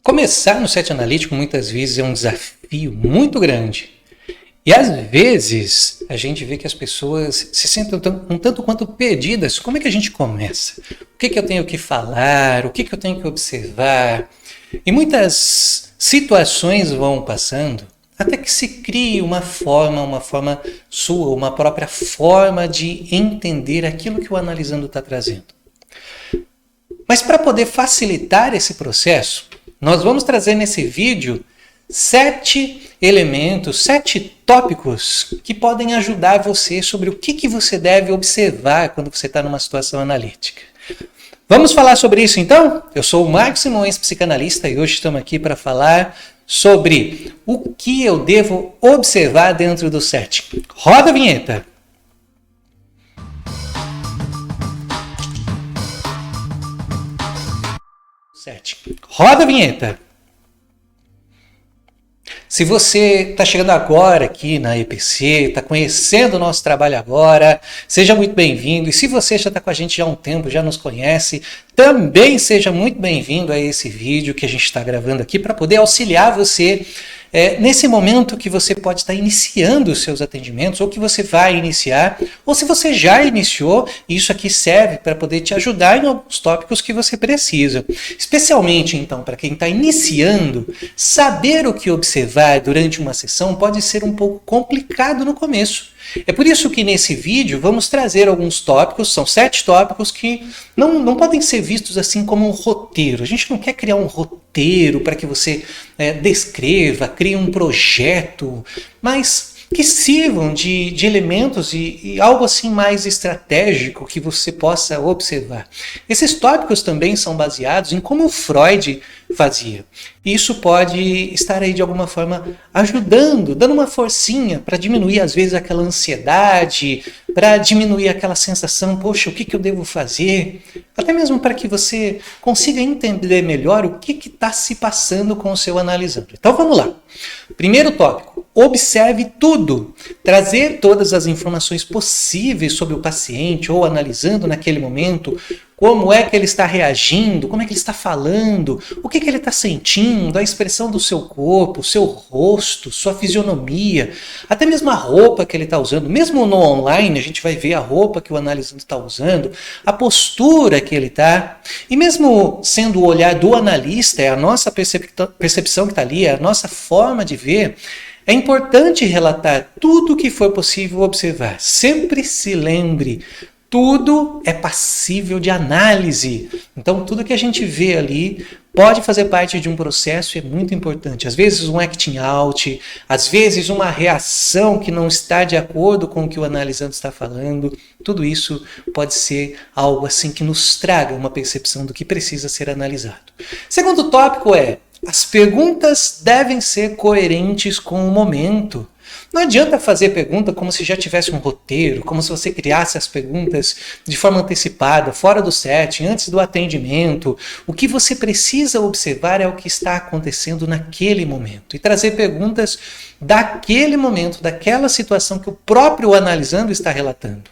Começar no set analítico muitas vezes é um desafio muito grande. E às vezes a gente vê que as pessoas se sentem um tanto quanto perdidas. Como é que a gente começa? O que eu tenho que falar? O que eu tenho que observar? E muitas situações vão passando até que se crie uma forma sua, uma própria forma de entender aquilo que o analisando está trazendo. Mas para poder facilitar esse processo, nós vamos trazer nesse vídeo 7 elementos, 7 tópicos que podem ajudar você sobre o que você deve observar quando você está numa situação analítica. Vamos falar sobre isso então? Eu sou o Marcos Simões, psicanalista, e hoje estamos aqui para falar sobre o que eu devo observar dentro do set. Roda a vinheta! Roda a vinheta! Se você está chegando agora aqui na EPC, está conhecendo o nosso trabalho agora, seja muito bem-vindo. E se você já está com a gente já há um tempo, já nos conhece, também seja muito bem-vindo a esse vídeo que a gente está gravando aqui para poder auxiliar você nesse momento que você pode estar iniciando os seus atendimentos, ou que você vai iniciar, ou se você já iniciou, isso aqui serve para poder te ajudar em alguns tópicos que você precisa. Especialmente, então, para quem está iniciando, saber o que observar durante uma sessão pode ser um pouco complicado no começo. É por isso que nesse vídeo vamos trazer alguns tópicos, são 7 tópicos que não podem ser vistos assim como um roteiro. A gente não quer criar um roteiro para que você descreva, crie um projeto, mas que sirvam de elementos e algo assim mais estratégico que você possa observar. Esses tópicos também são baseados em como Freud fazia. Isso pode estar aí de alguma forma ajudando, dando uma forcinha para diminuir às vezes aquela ansiedade, para diminuir aquela sensação, poxa, o que eu devo fazer? Até mesmo para que você consiga entender melhor o que está se passando com o seu analisando. Então vamos lá. Primeiro tópico, observe tudo. Trazer todas as informações possíveis sobre o paciente ou analisando naquele momento, como é que ele está reagindo, como é que ele está falando, o que ele está sentindo, a expressão do seu corpo, o seu rosto, sua fisionomia, até mesmo a roupa que ele está usando. Mesmo no online, a gente vai ver a roupa que o analisando está usando, a postura que ele está. E mesmo sendo o olhar do analista, é a nossa percepção que está ali, é a nossa forma de ver, é importante relatar tudo o que for possível observar. Sempre se lembre, tudo é passível de análise. Então, tudo que a gente vê ali pode fazer parte de um processo e é muito importante. Às vezes um acting out, às vezes uma reação que não está de acordo com o que o analisando está falando. Tudo isso pode ser algo assim que nos traga uma percepção do que precisa ser analisado. Segundo tópico é: as perguntas devem ser coerentes com o momento. Não adianta fazer pergunta como se já tivesse um roteiro, como se você criasse as perguntas de forma antecipada, fora do set, antes do atendimento. O que você precisa observar é o que está acontecendo naquele momento e trazer perguntas daquele momento, daquela situação que o próprio analisando está relatando.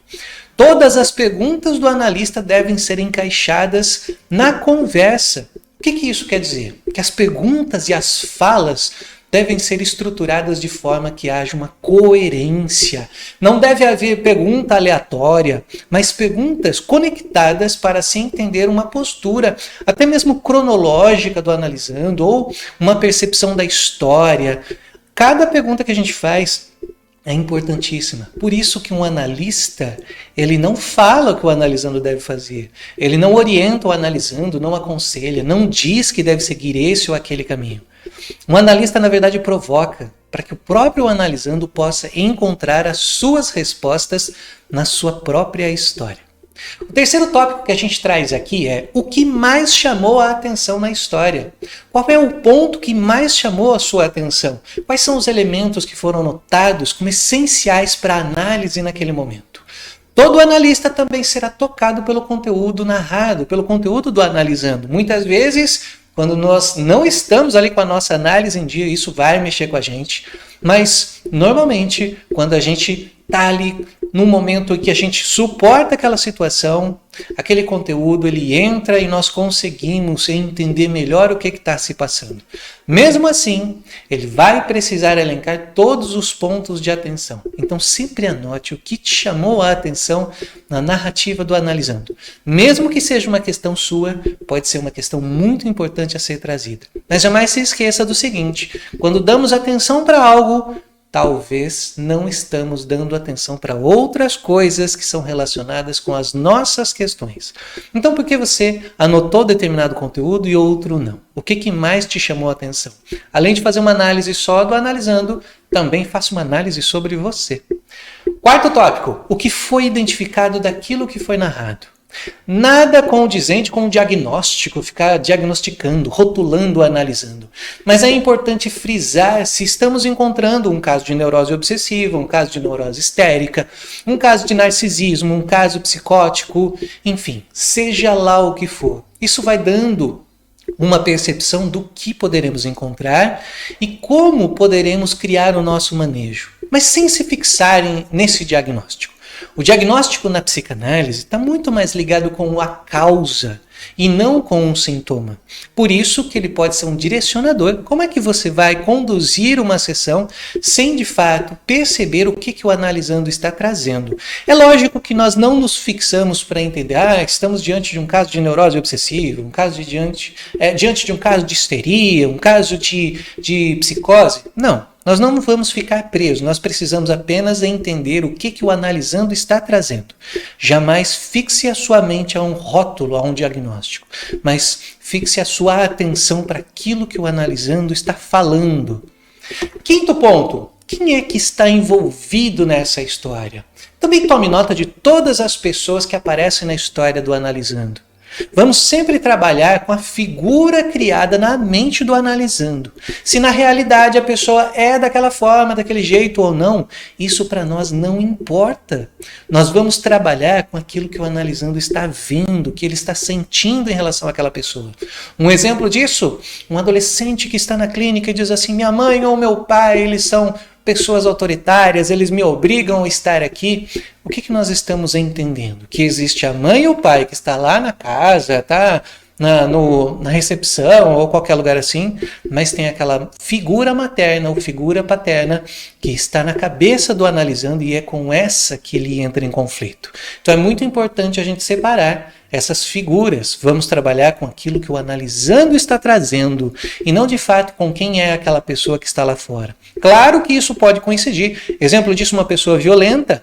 Todas as perguntas do analista devem ser encaixadas na conversa. O que isso quer dizer? Que as perguntas e as falas devem ser estruturadas de forma que haja uma coerência. Não deve haver pergunta aleatória, mas perguntas conectadas para se entender uma postura, até mesmo cronológica do analisando, ou uma percepção da história. Cada pergunta que a gente faz é importantíssima. Por isso que um analista, ele não fala o que o analisando deve fazer. Ele não orienta o analisando, não aconselha, não diz que deve seguir esse ou aquele caminho. Um analista, na verdade, provoca para que o próprio analisando possa encontrar as suas respostas na sua própria história. O terceiro tópico que a gente traz aqui é o que mais chamou a atenção na história. Qual é o ponto que mais chamou a sua atenção? Quais são os elementos que foram notados como essenciais para a análise naquele momento? Todo analista também será tocado pelo conteúdo narrado, pelo conteúdo do analisando. Muitas vezes, quando nós não estamos ali com a nossa análise em dia, isso vai mexer com a gente. Mas, normalmente, quando a gente está ali no momento em que a gente suporta aquela situação, aquele conteúdo, ele entra e nós conseguimos entender melhor o que está se passando. Mesmo assim, ele vai precisar elencar todos os pontos de atenção. Então, sempre anote o que te chamou a atenção na narrativa do Analisando. Mesmo que seja uma questão sua, pode ser uma questão muito importante a ser trazida. Mas jamais se esqueça do seguinte: quando damos atenção para algo, talvez não estamos dando atenção para outras coisas que são relacionadas com as nossas questões. Então, por que você anotou determinado conteúdo e outro não? O que mais te chamou a atenção? Além de fazer uma análise só do Analisando, também faça uma análise sobre você. Quarto tópico: o que foi identificado daquilo que foi narrado. Nada condizente com o diagnóstico, ficar diagnosticando, rotulando, analisando. Mas é importante frisar se estamos encontrando um caso de neurose obsessiva, um caso de neurose histérica, um caso de narcisismo, um caso psicótico, enfim, seja lá o que for. Isso vai dando uma percepção do que poderemos encontrar e como poderemos criar o nosso manejo, mas sem se fixarem nesse diagnóstico. O diagnóstico na psicanálise está muito mais ligado com a causa e não com um sintoma. Por isso que ele pode ser um direcionador. Como é que você vai conduzir uma sessão sem, de fato, perceber o que o Analisando está trazendo? É lógico que nós não nos fixamos para entender, estamos diante de um caso de neurose obsessiva, diante de um caso de histeria, um caso de psicose. Não. Nós não vamos ficar presos, nós precisamos apenas entender o que o Analisando está trazendo. Jamais fixe a sua mente a um rótulo, a um diagnóstico, mas fixe a sua atenção para aquilo que o Analisando está falando. Quinto ponto: quem é que está envolvido nessa história? Também tome nota de todas as pessoas que aparecem na história do Analisando. Vamos sempre trabalhar com a figura criada na mente do Analisando. Se na realidade a pessoa é daquela forma, daquele jeito ou não, isso para nós não importa. Nós vamos trabalhar com aquilo que o Analisando está vendo, que ele está sentindo em relação àquela pessoa. Um exemplo disso, um adolescente que está na clínica e diz assim: minha mãe ou meu pai, eles são pessoas autoritárias, eles me obrigam a estar aqui. O que nós estamos entendendo? Que existe a mãe e o pai que está lá na casa, tá na recepção ou qualquer lugar assim, mas tem aquela figura materna ou figura paterna que está na cabeça do Analisando e é com essa que ele entra em conflito. Então é muito importante a gente separar essas figuras. Vamos trabalhar com aquilo que o Analisando está trazendo e não de fato com quem é aquela pessoa que está lá fora. Claro que isso pode coincidir. Exemplo disso, uma pessoa violenta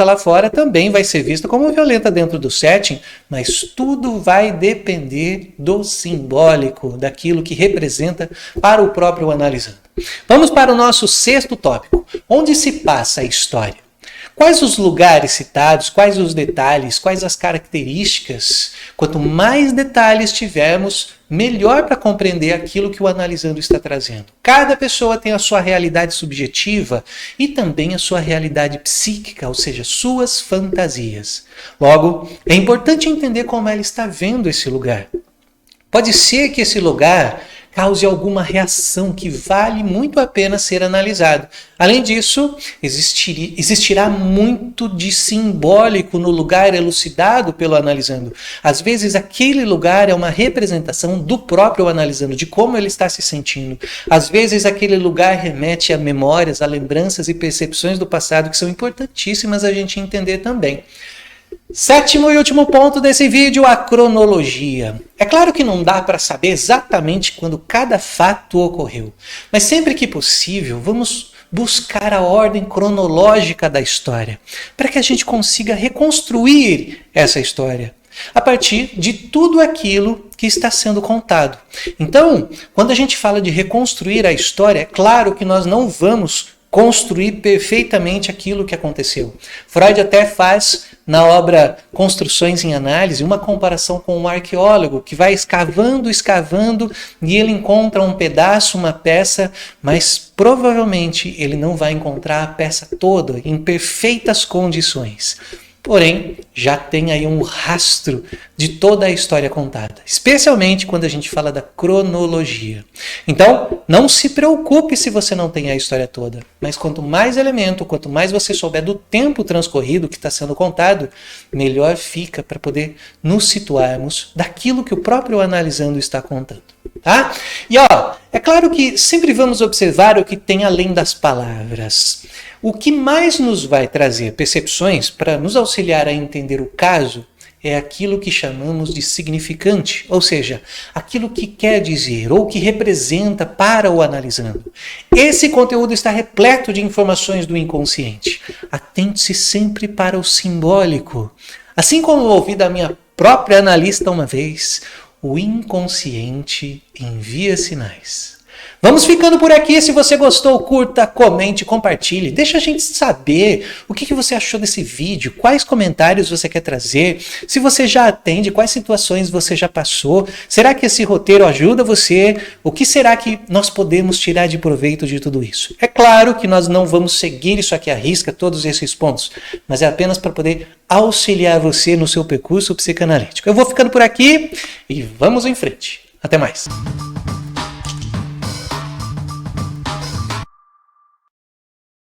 lá fora também vai ser vista como violenta dentro do setting, mas tudo vai depender do simbólico, daquilo que representa para o próprio Analisando. Vamos para o nosso sexto tópico. Onde se passa a história? Quais os lugares citados, quais os detalhes, quais as características? Quanto mais detalhes tivermos, melhor para compreender aquilo que o Analisando está trazendo. Cada pessoa tem a sua realidade subjetiva e também a sua realidade psíquica, ou seja, suas fantasias. Logo, é importante entender como ela está vendo esse lugar. Pode ser que esse lugar cause alguma reação que vale muito a pena ser analisado. Além disso, existirá muito de simbólico no lugar elucidado pelo Analisando. Às vezes, aquele lugar é uma representação do próprio Analisando, de como ele está se sentindo. Às vezes, aquele lugar remete a memórias, a lembranças e percepções do passado que são importantíssimas a gente entender também. Sétimo e último ponto desse vídeo, a cronologia. É claro que não dá para saber exatamente quando cada fato ocorreu, mas sempre que possível, vamos buscar a ordem cronológica da história, para que a gente consiga reconstruir essa história a partir de tudo aquilo que está sendo contado. Então, quando a gente fala de reconstruir a história, é claro que nós não vamos construir perfeitamente aquilo que aconteceu. Freud até faz, na obra Construções em Análise, uma comparação com um arqueólogo que vai escavando e ele encontra um pedaço, uma peça, mas provavelmente ele não vai encontrar a peça toda em perfeitas condições. porém já tem aí um rastro de toda a história contada, especialmente quando a gente fala da cronologia. Então, não se preocupe se você não tem a história toda, mas quanto mais elemento, quanto mais você souber do tempo transcorrido que está sendo contado, melhor fica para poder nos situarmos daquilo que o próprio analisando está contando. Tá? E é claro que sempre vamos observar o que tem além das palavras. O que mais nos vai trazer percepções para nos auxiliar a entender o caso é aquilo que chamamos de significante, ou seja, aquilo que quer dizer ou que representa para o analisando. Esse conteúdo está repleto de informações do inconsciente. Atente-se sempre para o simbólico. Assim como ouvi da minha própria analista uma vez, o inconsciente envia sinais. Vamos ficando por aqui. Se você gostou, curta, comente, compartilhe. Deixa a gente saber o que você achou desse vídeo, quais comentários você quer trazer, se você já atende, quais situações você já passou. Será que esse roteiro ajuda você? O que será que nós podemos tirar de proveito de tudo isso? É claro que nós não vamos seguir isso aqui à risca, todos esses pontos, mas é apenas para poder auxiliar você no seu percurso psicanalítico. Eu vou ficando por aqui e vamos em frente. Até mais.